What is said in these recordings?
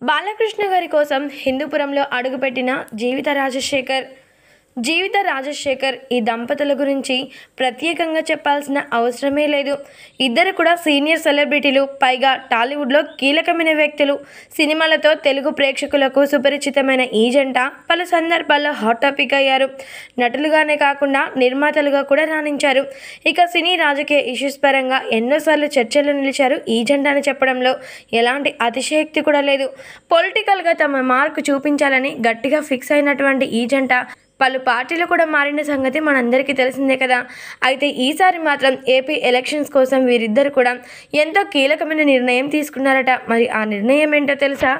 బాలకృష్ణ గారి కోసం హిందూపురంలో అడుగుపెట్టిన జీవిత రాజశేఖర్ ఈ దంపతుల గురించి ప్రత్యేకంగా చెప్పాల్సిన అవసరమే లేదు. ఇద్దరు కూడా సీనియర్ సెలబ్రిటీలు, పైగా టాలీవుడ్లో కీలకమైన వ్యక్తులు. సినిమాలతో తెలుగు ప్రేక్షకులకు సుపరిచితమైన ఈ జంట పలు సందర్భాల్లో హాట్ టాపిక్ అయ్యారు. నటులుగానే కాకుండా నిర్మాతలుగా కూడా రాణించారు. ఇక సినీ రాజకీయ ఇష్యూస్ పరంగా ఎన్నోసార్లు చర్చలు నిలిచారు ఈ జంట అని చెప్పడంలో ఎలాంటి అతిశయోక్తి కూడా లేదు. పొలిటికల్గా తమ మార్కు చూపించాలని గట్టిగా ఫిక్స్ అయినటువంటి ఈ జంట పలు పార్టీలు కూడా మారిన సంగతి మనందరికీ తెలిసిందే కదా. అయితే ఈసారి మాత్రం ఏపీ ఎలక్షన్స్ కోసం వీరిద్దరు కూడా ఎంతో కీలకమైన నిర్ణయం తీసుకున్నారట. మరి ఆ నిర్ణయం ఏంటో తెలుసా?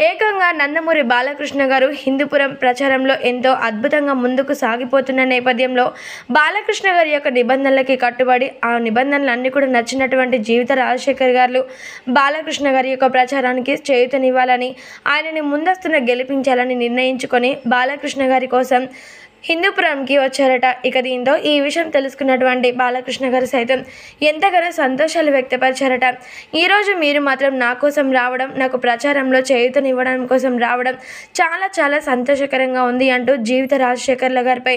ఏకంగా నందమూరి బాలకృష్ణ గారు హిందూపురం ప్రచారంలో ఎంతో అద్భుతంగా ముందుకు సాగిపోతున్న నేపథ్యంలో బాలకృష్ణ గారి యొక్క నిబంధనలకి కట్టుబడి ఆ నిబంధనలన్నీ కూడా నచ్చినటువంటి జీవిత రాజశేఖర్ గారు బాలకృష్ణ గారి యొక్క ప్రచారానికి చేయూతనివ్వాలని, ఆయనని ముందస్తున గెలిపించాలని నిర్ణయించుకొని బాలకృష్ణ గారి కోసం హిందూపురంకి వచ్చారట. ఇక దీంతో ఈ విషయం తెలుసుకున్నటువంటి బాలకృష్ణ గారు సైతం ఎంతగానో సంతోషాలు వ్యక్తపరిచారట. ఈరోజు మీరు మాత్రం నా కోసం రావడం, నాకు ప్రచారంలో చేయూతనివ్వడం కోసం రావడం చాలా చాలా సంతోషకరంగా ఉంది అంటూ జీవిత రాజశేఖర్ల గారిపై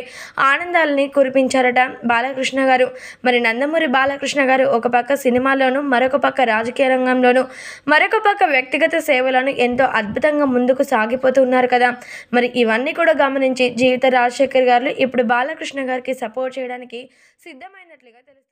ఆనందాలని కురిపించారట బాలకృష్ణ గారు. మరి నందమూరి బాలకృష్ణ గారు ఒక పక్క సినిమాలోను, మరొక పక్క రాజకీయ రంగంలోను, మరొక పక్క వ్యక్తిగత సేవలను ఎంతో అద్భుతంగా ముందుకు సాగిపోతున్నారు కదా. మరి ఇవన్నీ కూడా గమనించి జీవిత రాజశేఖర్ గారు ఇప్పుడు బాలకృష్ణ గారికి సపోర్ట్ చేయడానికి సిద్ధమైనట్లుగా తెలుస్తుంది.